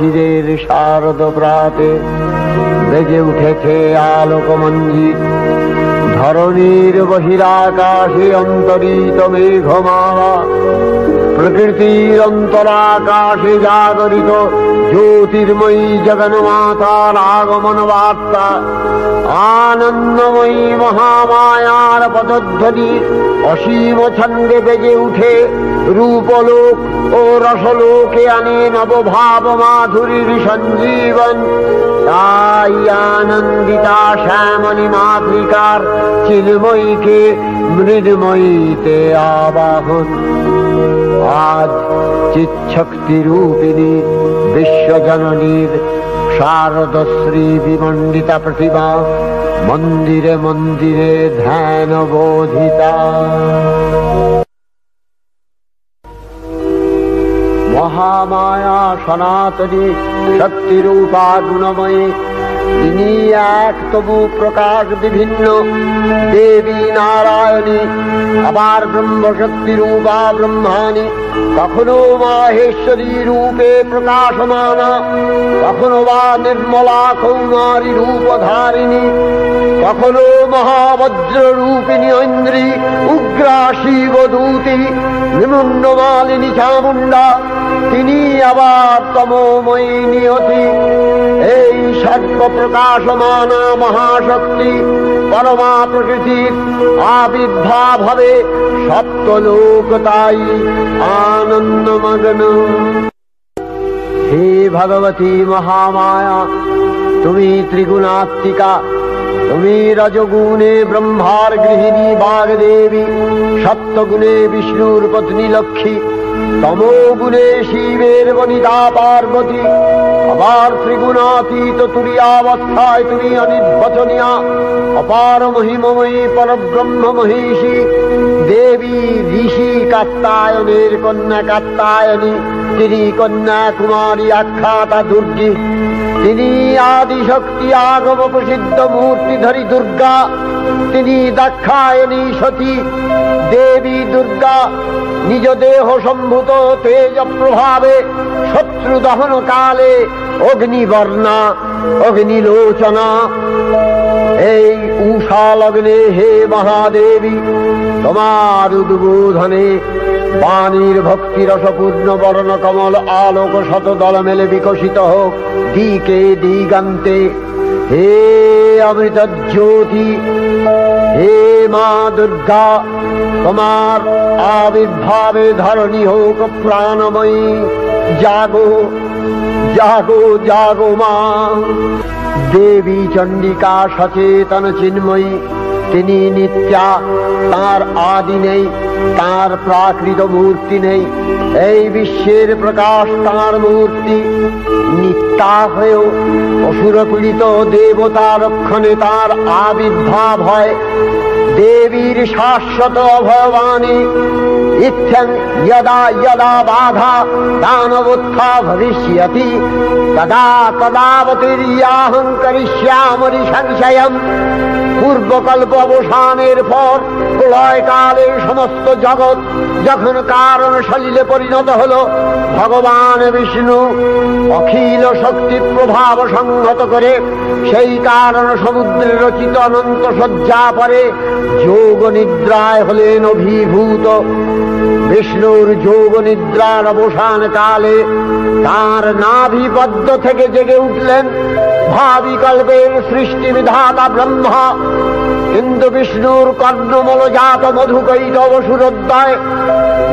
শিশিরের শারদ প্রাতে বেজে উঠেছে আলোকমঞ্জিত। ধরণীর বহিরাকাশে অন্তরিত মেঘমালা, প্রকৃতির অন্তরাকাশে জাগরিত জ্যোতির্ময়ী জগন্মাতার আগমন বার্তা। আনন্দময়ী মহামায়ার পদধ্বনি অসীম ছন্দে বেজে উঠে রূপলোক ও রসলোকে আনে নবভাব মাধুরীর সঞ্জীবন। তাই আনন্দিতা শ্যামলী মাতৃকার চিন্ময়ীকে মৃন্ময়ীতে আবাহন। আজ চিৎশক্তি রূপিণী বিশ্বজননীর শারদশ্রী বিমণ্ডিতা প্রতিমা মন্দিরে মন্দিরে ধ্যান বোধিতা। মহামায়া সনাতনী শক্তিরূপা গুণময়ী, তিনি এক তবু প্রকাশ বিভিন্ন দেবী নারায়ণী, আবার ব্রহ্মশক্তি রূপা ব্রহ্মাণী, কখনো মাহেশ্বরী রূপে প্রকাশমানা, কখনো বা নির্মলা কৌমারী রূপধারিণী, কখনো মহাবজ্র রূপিণী ঐন্দ্রী, উগ্রা শিবদূতি, নিমুন্নমালিনী চামুণ্ডা, তিনি আবার তমোময়ী নিয়তি। এই সর্বপ্রকাশমানা মহাশক্তি পরমা প্রকৃতির আবির্ভাব হবে সপ্তলোক তাই আনন্দমগ্ন। হে ভগবতী মহামায়া, তুমি ত্রিগুণাত্মিকা, তুমি রজগুণে ব্রহ্মার গৃহিণী বাগদেবী, সপ্তগুণে বিষ্ণুর পত্নী লক্ষ্মী, তমোগুণে শিবের বনিতা পার্বতী, আবার ত্রিগুণাতীত তুরীয়াবস্থায় তুমি অনির্বচনীয়া অপার মহিমময়ী পরব্রহ্ম মহিষী দেবী, ঋষি কাত্যায়নের কন্যা কাত্যায়নী, তিনি কন্যা কুমারী আখ্যাতা দুর্গী, তিনি আদিশক্তি আগম প্রসিদ্ধ মূর্তিধরী দুর্গা, তিনি দাক্ষায়ণী সতী দেবী দুর্গা। নিজ দেহ সম্ভূত তেজ প্রভাবে শত্রু দহন কালে অগ্নিবর্ণা অগ্নিলোচনা। এই উষা লগ্নে হে মহাদেবী, তোমার উদ্বোধনে বাণীর ভক্তি রসপূর্ণ বর্ণ কমল আলোক শত দল মেলে বিকশিত হোক দিকে দিগান্তে। হে অমৃত জ্যোতি, হে মা দুর্গা, তোমার আবির্ভাবে ধরণী হোক প্রাণময়ী। জাগো জাগো জাগো মা। দেবী চণ্ডিকা সচেতন চিন্ময়ী, তিনি নিত্যা, তার আদি নেই, তার প্রাকৃত মূর্তি নেই। এই বিশ্বের প্রকাশ তার মূর্তি। নিত্যা হয়েও অসুর পীড়িত দেবতা রক্ষণে তার আবির্ভাব হয়। দেবীর শাশ্বত অভয়বাণী ইত্যং যদা যদা বাধা দানবোত্থা ভবিষ্যতি তদা তদাবতীর্যাহং করিষ্যামি সংশয়ম। পূর্বকল্প অবসানের পর প্রলয়কালে সমস্ত জগৎ যখন কারণ সলিলে পরিণত হল, ভগবান বিষ্ণু অখিল শক্তি প্রভাব সংহত করে সেই কারণ সমুদ্রে রচিত অনন্ত শয্যা পরে যোগ নিদ্রায় হলেন অভিভূত। বিষ্ণুর যোগ নিদ্রার অবসান কালে তার নাভিপদ্ম থেকে জেগে উঠলেন ভাবিকল্পের সৃষ্টি বিধাতা ব্রহ্মা। কিন্তু বিষ্ণুর কর্ণমলজাত মধুকৈটব সুরোদ্দয়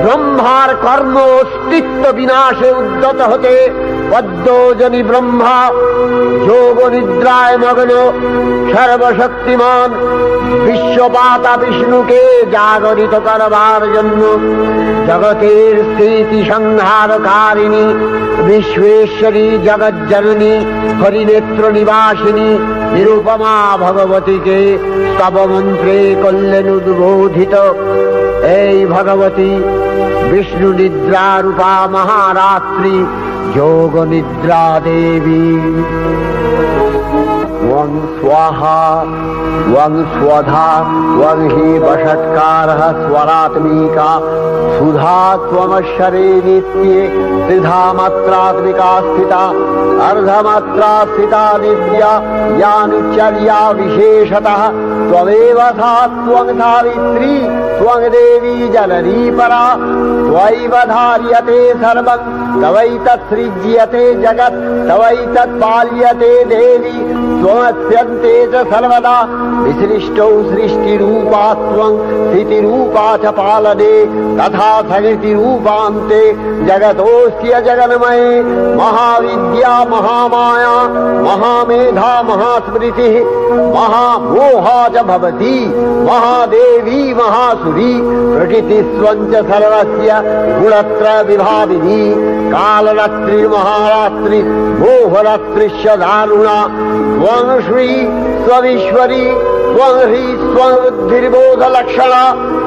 ব্রহ্মার কর্ম অস্তিত্ব বিনাশে উদ্যত হতে পদ্মজনী ব্রহ্মা যোগ নিদ্রায় মগ্ন সর্বশক্তিমান বিশ্বপাতা বিষ্ণুকে জাগরিত করবার জন্য জগতের স্থিতি সংহারকারিণী বিশ্বেশ্বরী জগজ্জননী হরিনেত্র নিবাসিনী নিরুপমা ভগবতীকে স্তব মন্ত্রে করলেন উদ্বোধিত। এই ভগবতী বিষ্ণু নিদ্রা রূপা মহারাত্রি যোগ নিদ্রা দেবী। त्वं स्वाहा त्वं स्वधा त्वं हि वषट्कारः स्वरात्मिका सुधा त्वमक्षरे नित्ये त्रिधा मात्रात्मिका स्थिता अर्धमात्रा स्थिता विद्या यानुचर्या विशेषतः त्वमेव सा त्वं धारित्री त्वं देवी जननी परा त्वयैव धार्यते सर्वं तवैतत्सृज्यते जगत् तवैतत्पाल्यते देवी त्वमस्यन्ते च सर्वदा विसृष्टौ सृष्टिरूपा त्वं स्थितिरूपा च पालने तथा सकृतिरूपान्ते जगतोऽस्य जगन्मये महाविद्या महामाया महामेधा महास्मृतिः महामोहा च भवति महादेवी महासुरी प्रकृतिस्त्वं च सर्वस्य गुणत्रय विभाविनी कालरात्रिर्महारात्रि मोहरात्रिश्च दारुणा त्वं श्री त्वमीश्वरी त्वं ह्री त्वं बुद्धिर्बोधलक्षणा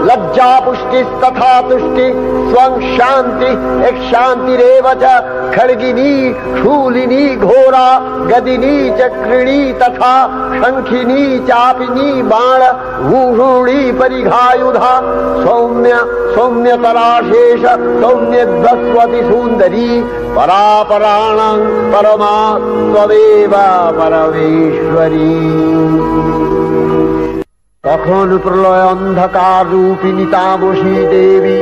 लज्जा पुष्टिस्तथा तुष्टि त्वं शान्ति एक शान्तिरेव च खड्गिनी शूलिनी घोरा गदिनी चक्रिणी तथा शंखिनी चापिनी बाण भूषुणी परिघायुधा सौम्य सौम्यतराशेष सौम्यध्वस्वति सुन्दरी परापराणां परमा त्वमेव परमेश्वरी। তখন প্রলয় অন্ধকার রূপিণী তামসী দেবী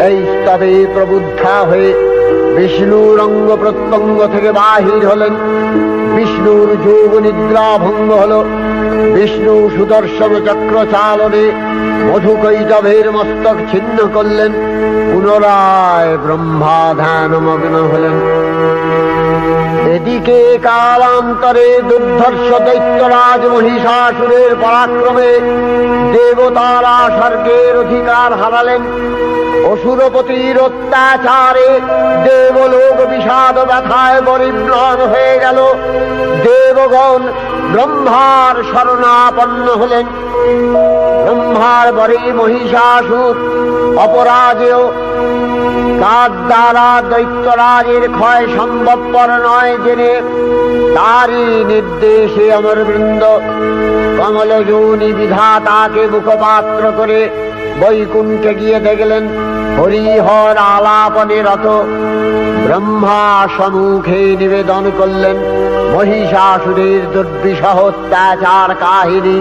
এই স্তবে প্রবুদ্ধা হয়ে বিষ্ণুর অঙ্গ প্রত্যঙ্গ থেকে বাহির হলেন। বিষ্ণুর যোগ নিদ্রা ভঙ্গ হল। বিষ্ণু সুদর্শন চক্র চালনে মধুকৈটভের মস্তক ছিন্ন করলেন। পুনরায় ব্রহ্মা ধ্যানমগ্ন হলেন। এদিকে কালান্তরে দুর্ধর্ষ দৈত্যরাজ মহিষাসুরের পরাক্রমে দেবতারা স্বর্গের অধিকার হারালেন। অসুরপতির অত্যাচারে দেবলোক বিষাদ ব্যথায় পরিম্লান হয়ে গেল। দেবগণ ব্রহ্মার শরণাপন্ন হলেন। ব্রহ্মার বরে মহিষাসুর অপরাজেয়। তার দ্বারা দৈত্যরাজের ক্ষয় সম্ভবপর নয় জেনে তারই নির্দেশে অমরবৃন্দ কমলযোনি বিধাতাকে মুখপাত্র করে বৈকুণ্ঠে গিয়ে দেখলেন হরিহর আলাপনে রত। ব্রহ্মা সম্মুখে নিবেদন করলেন মহিষাসুরের দুর্বিষহ অত্যাচার কাহিনী।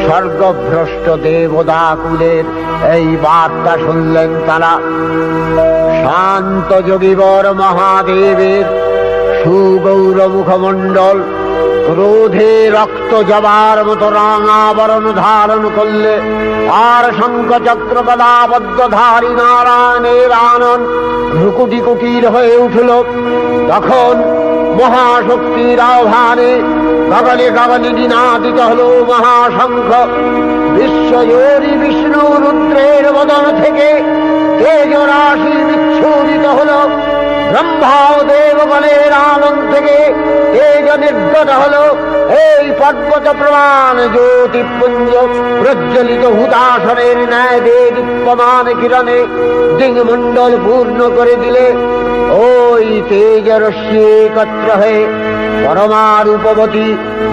স্বর্গভ্রষ্ট দেবদাকুলের এই বার্তা শুনলেন তারা। শান্ত যোগীবর মহাদেবের সুগৌর মুখমণ্ডল ক্রোধে রক্ত জবার মতো রাঙাবরণ ধারণ করলে আর শঙ্খ চক্র গদাবদ্ধধারী নারায়ণের আনন ভ্রুকুটি কুটির হয়ে উঠল। তখন মহাশক্তির আহ্বানে গগনে গগনে নিনাদিত হল মহাশঙ্খ। বিশ্বজোরি বিষ্ণু রুদ্রের বদন থেকে তেজরাশি বিচ্ছুরিত হল। ব্রহ্মা ও দেবগণের আনন্দ থেকে তেজ নির্গত হল। এই পর্বত প্রমাণ জ্যোতিপুঞ্জ প্রজ্বলিত হুতাসনের ন্যায় দীপ্যমান কিরণে দিংমণ্ডল পূর্ণ করে দিলে ওই তেজরশ্মি একত্র হয়ে পরমারূপবতী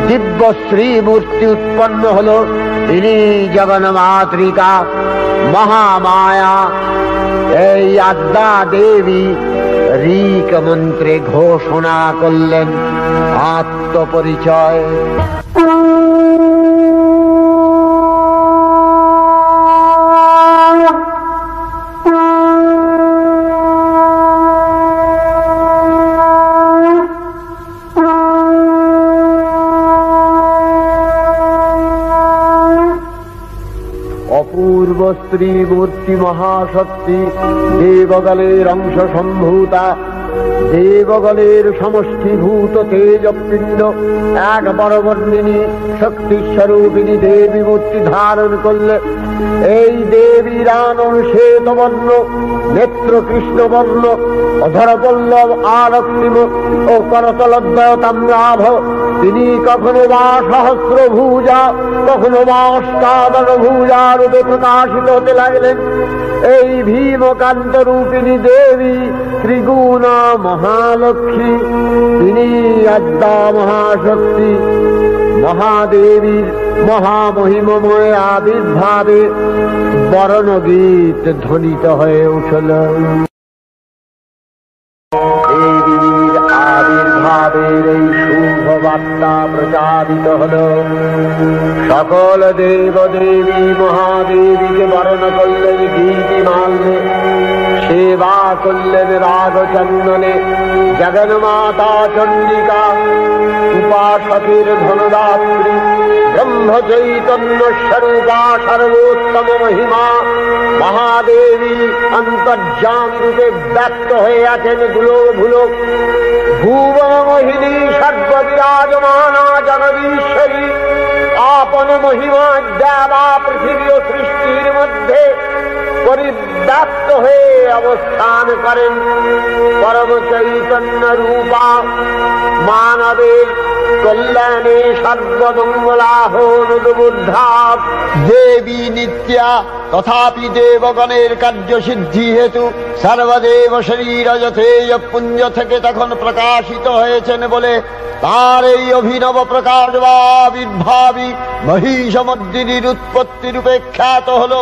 দিব্য শ্রীমূর্তি উৎপন্ন হল। তিনি জগন্মাতৃকা মহামায়া। এই আদ্যা দেবী ঋক মন্ত্রে ঘোষণা করলেন আত্মপরিচয়। অপূর্ব স্ত্রী মূর্তি মহাশক্তি দেবগণের অংশ সম্ভূতা। দেবগণের সমষ্টিভূত তেজপিণ্ড এক বরবর্ণিনী শক্তিস্বরূপিণী দেবী মূর্তি ধারণ করলে এই দেবীর আনন শ্বেতবর্ণ, নেত্র কৃষ্ণবর্ণ, অধরপল্লব আরক্তিম ও করতলদ্বয় তাম্রাভ। তিনি কখনো বা সহস্রভুজা কখনো বা অষ্টাদশ ভুজা রূপে প্রকাশিত হতে লাগলেন। এই ভীমকান্ত রূপিণী দেবী ত্রিগুণা মহালক্ষ্মী। তিনি আদ্যা মহাশক্তি মহাদেবীর মহামহিমময় আবির্ভাবে বরণগীত ধ্বনিত হয়ে উঠল। দেবীর আবির্ভাবের এই শুভ বার্তা প্রচারিত হল। সকল দেব দেবী মহাদেবীকে বরণ করলেন গীতিমাল্যে, সেবা করলেন রাগচন্দনে। জগন্মাতা চণ্ডিকা, উপাসকের ধনদাত্রী, ব্রহ্ম চৈতন্য স্বরূপা, সর্বোত্তম মহিমা মহাদেবী অন্তর্যামী রূপে ব্যক্ত হয়ে আছেন দুলোক ভুলোক। ভুবন মোহিনী সর্ববিরাজমানা জগদীশ্বরী আপন মহিমা দেবা পৃথিবী ও সৃষ্টির মধ্যে পরিব্যাপ্ত হয়ে অবস্থান করেন। পরম চৈতন্য রূপা মানবের কল্যাণে সর্বমঙ্গলাহনুদ্বুদ্ধা দেবী নিত্যা। তথাপি দেবগণের কার্য সিদ্ধি হেতু সর্বদেব শরীর যথেয় পুঞ্জ থেকে তখন প্রকাশিত হয়েছেন বলে তার এই অভিনব প্রকাশ বা আবির্ভাবী মহিষমর্দিনীর উৎপত্তি রূপে খ্যাত হল।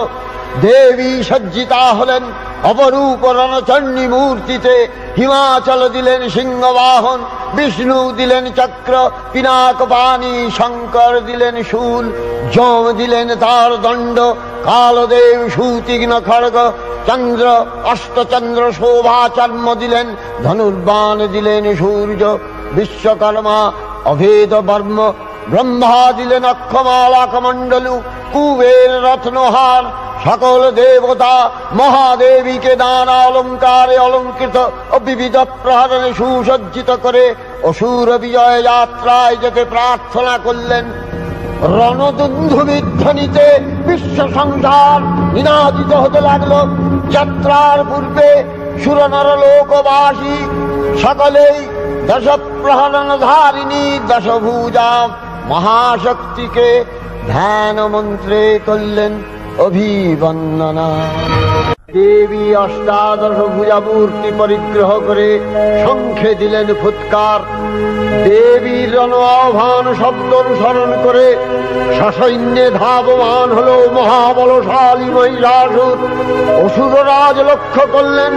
দেবী সজ্জিতা হলেন অপরূপ রণচণ্ডী মূর্তিতে। হিমাচল দিলেন সিংহবাহন, বিষ্ণু দিলেন চক্র, পিনাক পানি, শঙ্কর দিলেন শূল, যম দিলেন তার দণ্ড, কালদেব সুতীক্ষ্ণ খড়গ, চন্দ্র অষ্টচন্দ্র শোভা চর্ম দিলেন, ধনুর্বাণ দিলেন সূর্য, বিশ্বকর্মা অভেদ বর্ম, ব্রহ্মা দিলেন অক্ষমালা কমণ্ডলু, কুবের রত্নহার। সকল দেবতা মহাদেবীকে নানা অলঙ্কারে অলঙ্কৃত ও বিবিধ প্রহরণে সুসজ্জিত করে অসুর বিজয় যাত্রায় যেতে প্রার্থনা করলেন। রণদুন্ধুবির ধ্বনিতে বিশ্ব সংসার নিনাদিত হতে লাগল। যাত্রার পূর্বে সুরনর লোকবাসী সকলেই দশ প্রহরণ ধারিণী দশভুজা মহাশক্তিকে ধ্যান মন্ত্রে করলেন অভিবন্দনা। দেবী অষ্টাদশ ভুজা মূর্তি পরিগ্রহ করে শঙ্খে দিলেন ফুৎকার। দেবীর রণ আহ্বান শব্দ অনুসরণ করে সসৈন্যে ধাবমান হল মহাবলশালী মহিষাসুর। অসুররাজ লক্ষ্য করলেন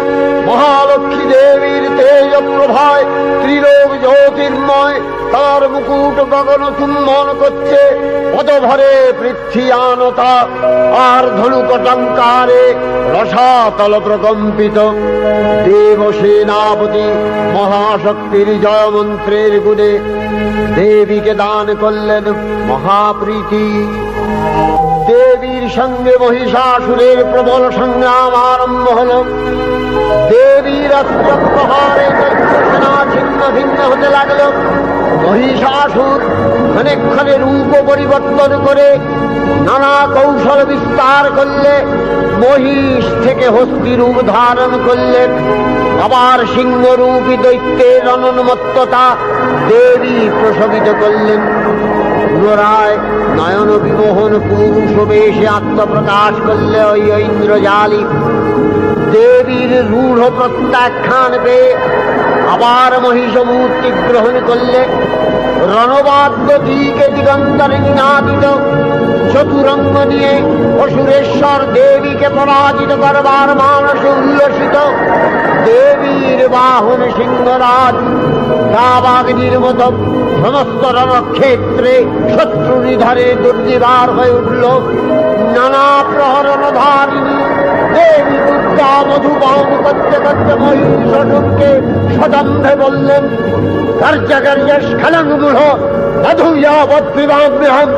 মহালক্ষ্মী দেবীর তেজ প্রভায় ত্রিলোক জ্যোতির্ময়। তার মুকুট গগন চুম্বন করছে, পদভরে পৃথ্বীয়ানতা আর ধনুকটঙ্কারে রসাতল প্রকম্পিত। দেবসেনাপতি মহাশক্তির জয়মন্ত্রের গুণে দেবীকে দান করলেন মহাপ্রীতি। দেবীর সঙ্গে মহিষাসুরের প্রবল সংগ্রাম আরম্ভ হল। দেবীর অস্ত্র প্রহারে সেনা ছিন্ন ভিন্ন হতে লাগল। মহিষাসুর ক্ষণে রূপ পরিবর্তন করে নানা কৌশল বিস্তার করলে মহিষ থেকে হস্তি রূপ ধারণ করলেন। আবার সিংহরূপী দৈত্যের অনুন্মত্ততা দেবী প্রশমিত করলেন। পুনরায় নয়ন বিমোহন পুরুষ বেশে আত্মপ্রকাশ করলে ওই ইন্দ্রজালী। দেবীর রূঢ় প্রত্যাখ্যান পেয়ে আবার মহিষ মূর্তি গ্রহণ করলে। রণবাদ্য দিকে দিগন্তরে নিনাদিত চতুরঙ্গ নিয়ে অসুরেশ্বর দেবীকে পরাজিত করবার মানসে উল্লসিত। দেবীর বাহন সিংহরাজ দাবাগ্নির মতো সমস্ত রণক্ষেত্রে শত্রু নিধনে দুর্নিবার হয়ে উঠল। নানা প্রহরণ ধারিণী দেবী দুর্গা মধুপান করতে করতে মহিষাসুরকে সদম্ভে বললেন, কার্যকার্য স্খলনমূঢ় মধুয়াবদ্বিবাম্যহম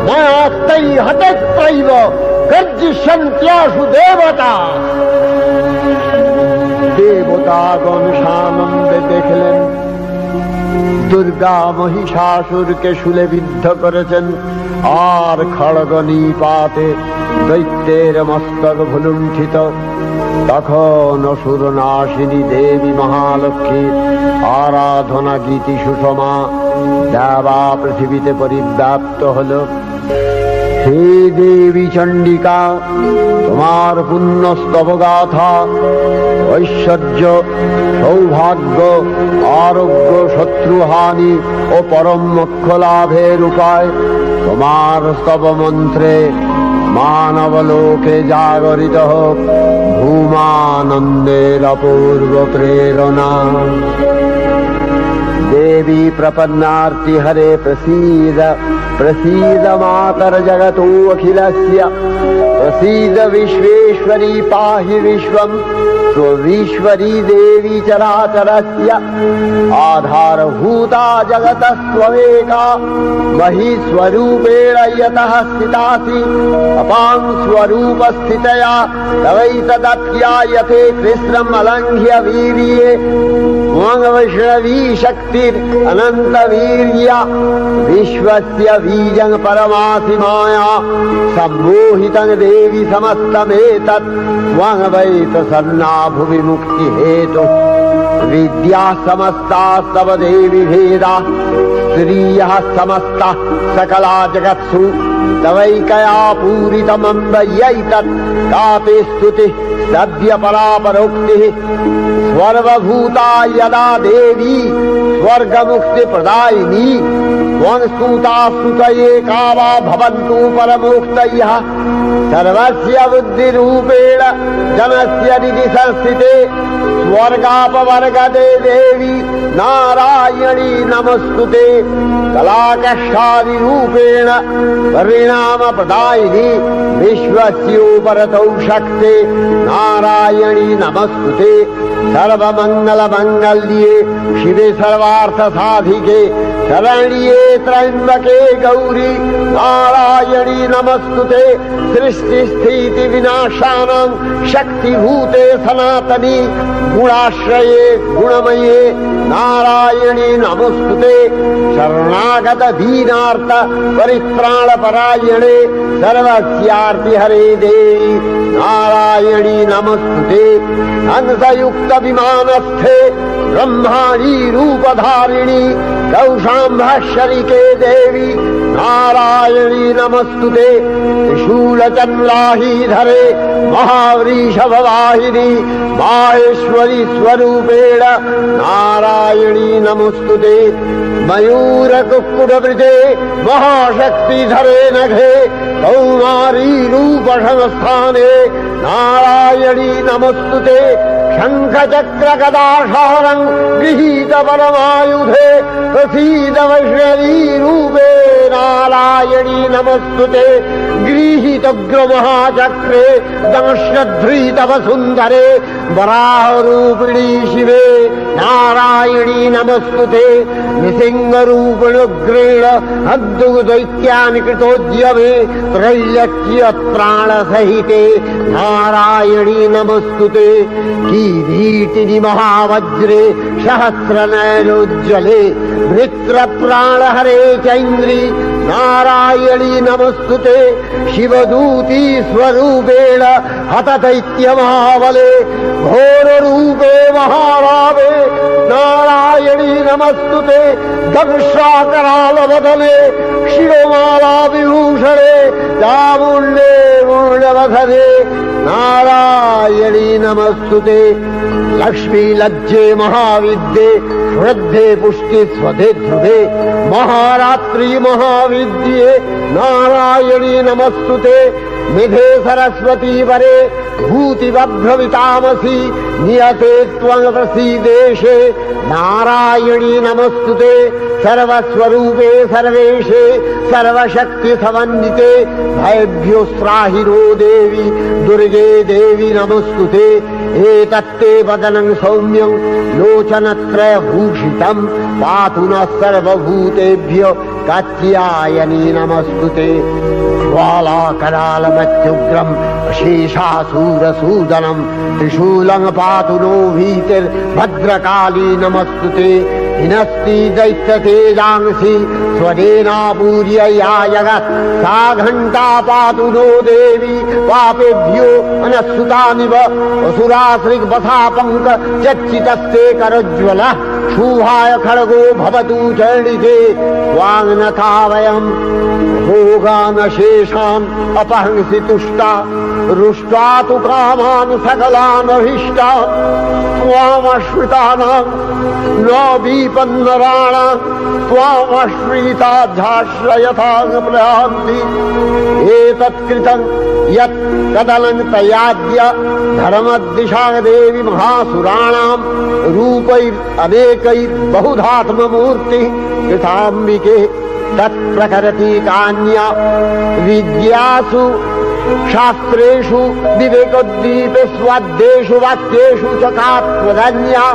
মায়াস্তাই হতত্রৈব গর্জিষ্যন্ত্যাসু দেবতা। দেবতাগণ সানন্দে দেখলেন দুর্গা মহিষাসুরকে শূলে বিদ্ধ করেছেন, আর খড়গ নিপাতে দৈত্যের মস্তক ভুলুণ্ঠিত। তখন অসুর নাশিনী দেবী মহালক্ষ্মীর আরাধনা গীতি সুষমা দেবা পৃথিবীতে পরিব্যাপ্ত হল। हे देवी चंडिका, तुम्हार पुण्य स्तव गाथा ऐश्वर्य सौभाग्य आरोग्य शत्रुहानि और परम मोक्ष लाभेर उपाय तुम्हार स्तव मंत्रे मानव लोके जागरित होक भूमानंदेर अपूर्व प्रेरणा। देवी प्रपन्नार्ति हरे प्रसीद प्रसीद मातर जगतो अखिलस्य प्रसीद विश्वेश्वरी पाहि विश्वम् स्वविश्वरी देवी चराचरस्य आधारभूता जगतस्त्वमेका मही स्वरूपेण यतः स्थितासि अपां स्वरूपस्थितया तवैतदप्यायते कृष्णम् अलङ्घ्य वीर्ये वैष्णवी शक्तिर् अनंत वीर्या विश्वस्य बीजं परमासि माया सम्मोहितं देवी समस्तमेतत् त्वं वै प्रसन्ना भुवि मुक्ति हेतु विद्या समस्तास्तव देवी भेदा स्त्रियः समस्ता सकला जगत्सु तवैकया पूरितमम्बयैतत् कापि स्तुतिः सद्य परापरोक्तिः सर्वभूता यदा देवी स्वर्गमुक्ति प्रदायिनी त्वं स्तुता स्तुतये का वा भवन्तु परमोक्तयः सर्वस्य बुद्धिरूपेण जनस्य हृदि संस्थिते स्वर्गापवर्गते देवी नारायणी नमस्तुते कलाकष्टादिरूपेण परिणाम प्रदायिनी विश्वस्योपरतौ शक्ते नारायणी नमस्तुते सर्वमंगल मंगल्ये शिवे सर्वार्थ साधिके शरण्ये त्र्यंबके गौरी नारायणी नमस्तुते सृष्टि स्थिति विनाशानां शक्तिभूते सनातनी गुणाश्रये गुणमये नारायणी नमस्तुते शरणागत दीनार्थ परित्राण परायणे सर्वस्यार्ति हरे देवी नारायणी नमस्तुते हंसयुक्त विमानस्थे ब्रह्माणी रूपधारिणी कौशाम्भशरिके देवी नारायणी नमस्तुते त्रिशूलचन्द्राहीधरे महावृषभवाहिनी माहेश्वरी स्वरूपेण नारायणी नमस्तुते मयूरकुक्कुटवृते महाशक्तिधरे नघे कौमारी रूपसंस्थाने नारायणी नमस्तुते शङ्खचक्रगदाशारं गृहीत परमायुधे प्रसीद वैष्णवी रूपे नारायणी नमस्तुते गृहीतोग्रमहाचक्रे दंश्यध्रीतव सुन्दरे वराहरूपिणी शिवे नारायणी नमस्तुते निसिंहरूपिणुग्रेण अद्भुतदैत्यानि कृतोद्यमे त्रैलक्ष्य प्राणसहिते नारायणी नमस्तुते किरीटिनि महावज्रे सहस्रनयनोज्ज्वले वृत्रप्राणहरे चैन्द्री नारायणी नमस्तुते शिवदूती स्वरूपेण हतदैत्यमहाबले घोररूपे महारावे नारायणी नमस्तुते दंशाकरालवदने शिरोमाला विभूषणे चामुण्डे मूर्णवधने नारायणी नमस्तुते लक्ष्मी लज्जे महाविद्ये श्रद्धे पुष्टि स्वधे ध्रुवे महारात्रि महाविद्ये नारायणी नमस्तुते निधे सरस्वती वरे भूतिवभ्रवितामसि नियते त्वं प्रसीदेशे नारायणी नमस्तुते सर्वस्वरूपे सर्वेशे सर्वशक्ति समन्विते भयभ्योस्त्राहिनो देवी दुर्गे देवी नमस्तुते एतत्ते वदनं सौम्यं लोचनत्रयभूषितं पातु नः सर्वभूतेभ्यो कात्यायनी नमस्तुते ज्वालाकरालमत्युग्रं शेषासूरसूदनं त्रिशूलं पातु नो भीतिर्भद्रकाली नमस्तुते हिनस्ति दैत्यतेजांसि स्वदेनापूर्य या जगत् सा घण्टा पातु नो देवी पापेभ्यो अनस्तुतानिव असुराश्रिग्वसापङ्क चच्चितस्ते करोज्ज्वलः शुभाय खड्गो भवतु चरणिते स्वांगनथा वयम् भोगान् शेषान् अपहंसि तुष्टा रुष्टा तु कामान् सकलान् अभीष्टान् त्वामश्रितानां न विपन्नराणां त्वामश्रिताध्याश्रयथां प्रयान्ति एतत्कृतं यत् कदलं तयाद्य धर्मदिशा देवी महासुराणां रूपैरनेकैः बहुधात्ममूर्तिः कृताम्बिके तत्प्रकरति कान्या विद्यासु शास्त्रेषु विवेकोद्दीपे स्वाद्येषु वाक्येषु च का त्वदन्या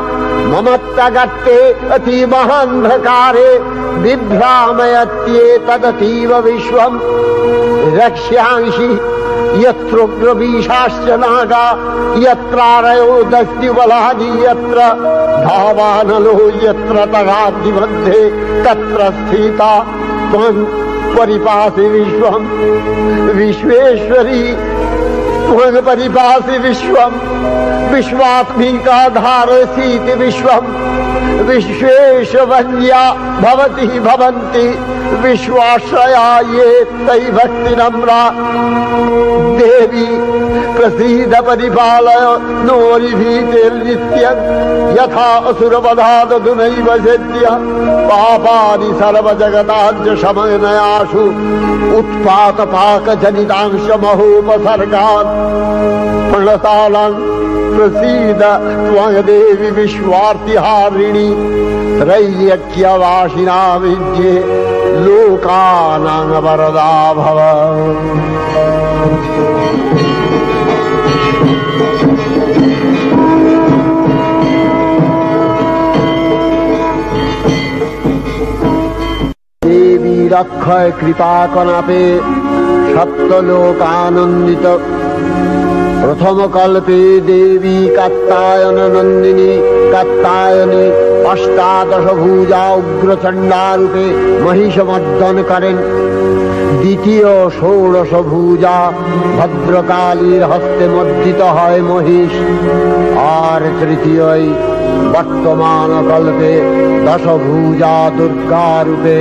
ममत्तगत्ते अतिमहान्धकारे बिभ्रामयत्येतदतीव विश्वम् रक्ष्यांसि यत्रोग्रवीशाश्च नागा यत्रारयो दस्युबलानि यत्र धावानलो यत्र तगाद्दिमध्ये तत्र स्थिता त्वं परिपासि विश्वम् विश्वेश्वरी त्वं परिपासि विश्वम् विश्वात्मिका धारसीति विश्वम् विश्वेशवन्या भवति भवन्ति विश्वाश्रया ये तै भक्तिनम्रा देवी प्रसीद परिपालय नोरिभीतिर्नित्यं यथा असुरवधादधुनैव सेद्य पापानि सर्वजगताञ्च शमनयाशु उत्पातपाकजनितांश महोपसर्गान् प्रणतालान् प्रसीद त्वं देवी विश्वार्तिहारिणी त्रैलोक्यवासिना विद्ये लोकानां वरदा भव। देवी रक्षय कृपा कनापे सप्तलोकानंदित प्रथम कल्पे देवी कात्यायन नंदिनी कात्यायनी अष्टादश भुजा उग्रचंडा रूपे महिषमर्दन करें द्वितीय षोडश भुजा भद्रकालीर हस्ते मर्दित है महिष और तृतीय वर्तमान कल्पे दश भुजा दुर्गा रूपे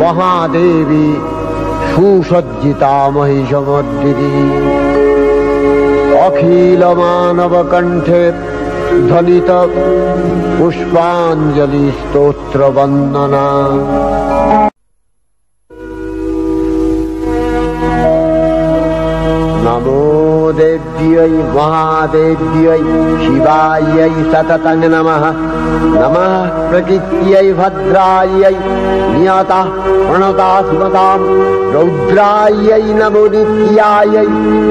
महादेवी सुसज्जिता महिषमर्दिनी अखिल मानव कंठे ध्वनित पुष्पांजलि स्तोत्र वंदना। नमो देव्यै महादेव्यै शिवायै सततं नमः। नमः प्रकृत्यै भद्रायै नियता प्रणता स्मतां रौद्रायै नमो नित्यायै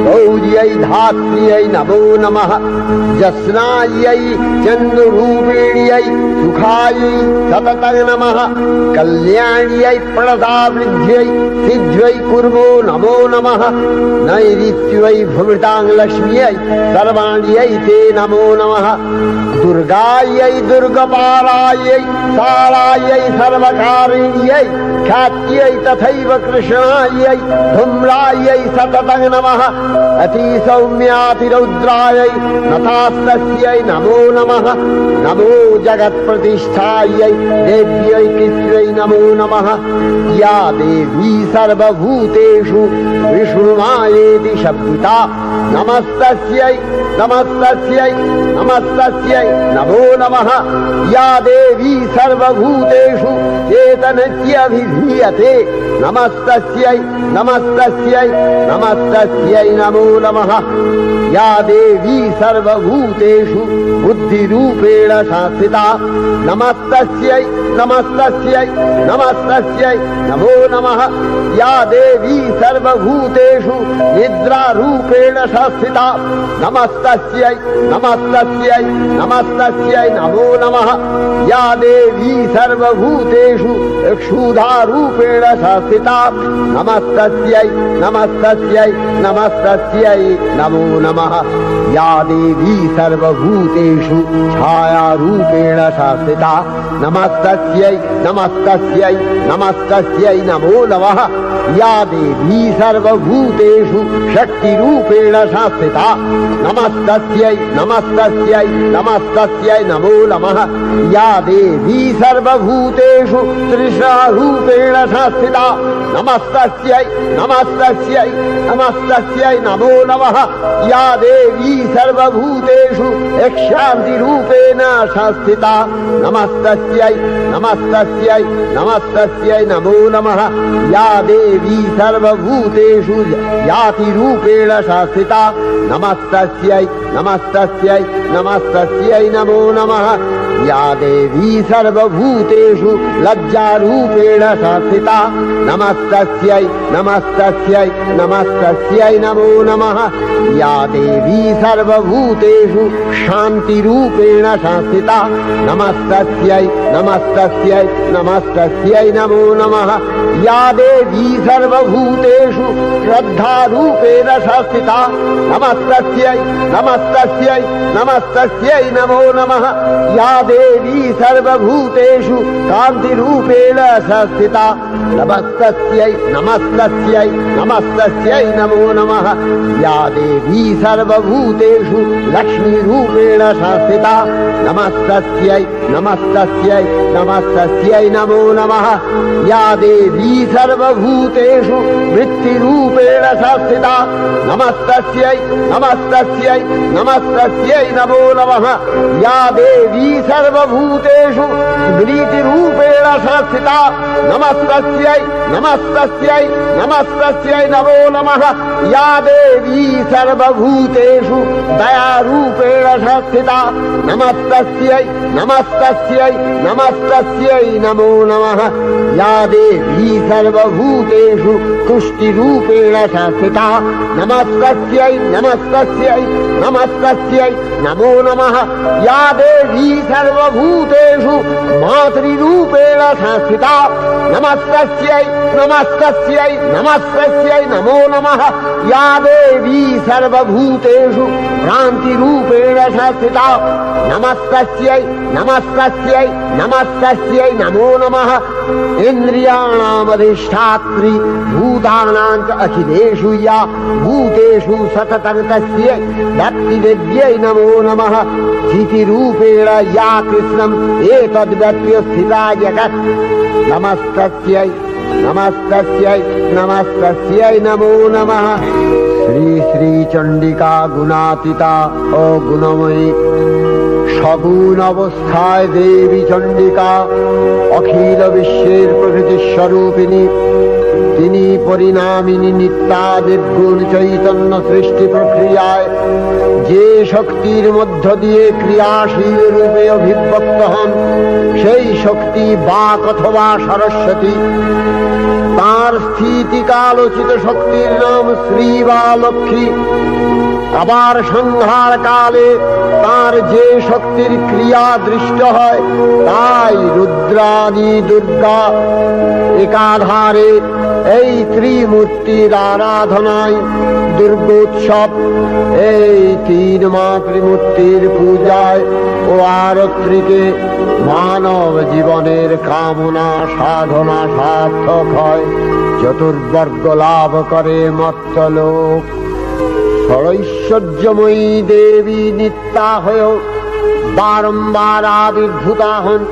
गौर्यै धात्र्यै नमो नमः। जस्नायै चन्द्ररूपिण्यै सुखायै सततं नमः। कल्याण्यै प्रणतावृद्ध्यै सिद्ध्यै कुर्मो नमो नमः। नैऋत्यै भृतां लक्ष्म्यै सर्वाण्यै ते नमो नमः। दुर्गायै दुर्गपालायै सालायै सर्वकारिण्यै ख्यात्यै तथैव कृष्णायै धूम्रायै सततं नमः। अतिसौम्यातिरौद्रायै नतास्तस्यै नमो नमः। नमो जगत्प्रतिष्ठायै देव्यै कृत्यै नमो नमः। या देवी सर्वभूतेषु विष्णुमायेति शब्दिता नमस्तस्यै नमस्तस्यै नमस्तस्यै नमो नमः। या देवी सर्वभूतेषु चेतनत्यभिधीयते नमस्तस्यै नमस्तस्यै नमस्तस्यै नमो नमः। या देवी सर्वभूतेषु बुद्धिरूपेण संस्थिता नमस्तस्यै नमस्तस्यै नमस्तस्यै नमो नमः। या देवी सर्वभूतेषु निद्रारूपेण संस्थिता नमस्तस्यै नमस्तस्यै नमस्तस्यै नमो नमः। या देवी सर्वभूतेषु क्षुधारूपेण संस्थिता नमस्तस्यै नमस्तस्यै नमस्तस्यै नमो नमः। या देवी सर्वभूतेषु छायारूपेण संस्थिता नमस्तस्यै नमस्तस्यै नमस्तस्यै नमो नमः। या देवी सर्वभूतेषु शक्तिरूपेण रूपेण संस्थिता नमस्तस्यै नमस्तस्यै नमस्तस्यै नमो नमः या देवी सर्वभूतेषु तृष्णारूपेण संस्थिता नमस्तस्यै नमस्तस्यै नमस्तस्यै नमो नमः या देवी सर्वभूतेषु शान्तिरूपेण संस्थिता नमस्तस्यै नमस्तस्यै नमस्तस्यै नमो नमः या देवी सर्वभूतेषु जातिरूपेण संस्थिता नमस्तस्यै नमस्तस्यै नमस्तस्यै नमो नमः या देवी सर्वभूतेषु लज्जारूपेण संस्थिता नमस्तस्यै नमस्तस्यै नमस्तस्यै नमो नमः या देवी सर्वभूतेषु शान्तिरूपेण संस्थिता नमस्तस्यै नमस्तस्यै नमस्तस्यै नमो नमः या देवी सर्वभूतेषु श्रद्धारूपेण संस्थिता नमस्तस्यै नमस्तस्यै नमस्तस्यै नमो नमः या देवी सर्वभूतेषु कान्तिरूपेण संस्थिता नमस्तस्यै नमस्तस्यै नमस्तस्यै नमो नमः या देवी सर्वभूतेषु लक्ष्मीरूपेण संस्थिता नमस्तस्यै नमस्तस्यै नमस्तस्यै नमो नमः या देवी सर्वभूतेषु वृत्तिरूपेण संस्थिता नमस्तस्यै नमस्तस्यै नमस्तस्यै नमो नमः या देवी सर्वभूतेषु स्मृतिरूपेण संस्थिता नमस्तस्यै नमस्तस्यै नमस्तस्यै नमो नमः या देवी सर्वभूतेषु दयारूपेण संस्थिता नमस्तस्यै नमस्तस्यै नमस्तस्यै नमो नमः या देवी सर्वभूतेषु तुष्टिरूपेण संस्थिता नमस्तस्यै नमस्तस्यै नमस्तस्यै नमो नमः या देवी सर्वभूतेषु मातृरूपेण संस्थिता नमस्तस्यै नमस्तस्यै नमस्तस्यै नमो नमः या देवी सर्वभूतेषु भ्रान्तिरूपेण संस्थिता नमस्तस्यै नमस्तस्यै नमस्तस्यै नमो नमः इन्द्रियाणामधिष्ठात्री भूतानां च अखिलेषु या भूतेषु सततं तस्यै भक्तिविद्यै नमो नमः स्थितिरूपेण या कृष्णम् एतद्व्यप्य स्थिता जगत् नमस्तस्यै नमस्तस्यै नमस्तस्यै नमो नमः श्री श्री चंडिका गुणातीता अगुणमयी सगुण अवस्थाय देवी चंडिका अखिल विश्वेर प्रकृति स्वरूपिणी তিনি পরিণামিনী নিত্যা নির্গুণ চৈতন্য সৃষ্টি প্রক্রিয়ায় যে শক্তির মধ্য দিয়ে ক্রিয়াশীল রূপে অভিব্যক্ত হন সেই শক্তি বাক অথবা সরস্বতী তার স্থিতিকালোচিত শক্তির নাম শ্রী বা লক্ষ্মী আবার সংহার কালে তার যে শক্তির ক্রিয়া দৃষ্ট হয় তাই রুদ্রাণী দুর্গা একাধারে এই ত্রিমূর্তির আরাধনায় দুর্গোৎসব এই তিন মাতৃমূর্তির পূজায় ও আরত্রিকে মানব জীবনের কামনা সাধনা সার্থক হয় চতুর্বর্গ লাভ করে মর্ত্যলোক ষড়ৈশ্বর্যময়ী দেবী নিত্যা হয়েও বারম্বার আবির্ভূতা হন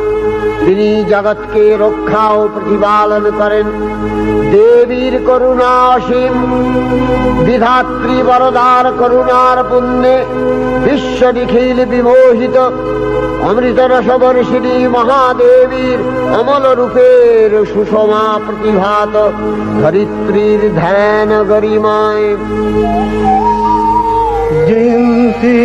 তিনি জগৎকে রক্ষা ও প্রতিপালন করেন দেবীর করুণা অসীম বিধাত্রী বরদার করুণার পুণ্যে বিশ্ব নিখিল বিমোহিত অমৃত রসবর্ষিণী মহাদেবীর অমল রূপের সুষমা প্রতিভাত ধরিত্রীর ধ্যান গরিমায় জিন্সি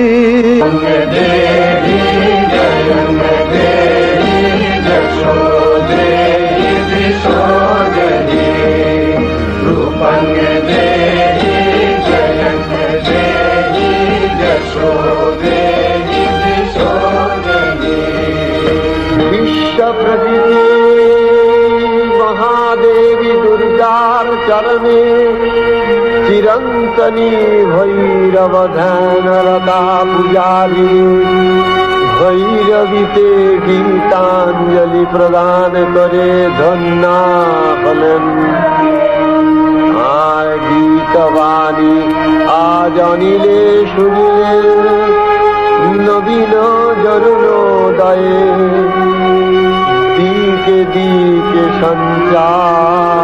प्रकृति महादेवी दुर्गार चरणे चिरंतनी भैरव ध्यान रता पुजारी भैरवीते गीतांजलि प्रदान करे धन्ना हलन তোমার গীতবাণী আজ অনিলে শুনিলে নবীন জরুণোদয়ে দিকে দিকে সঞ্চারিত।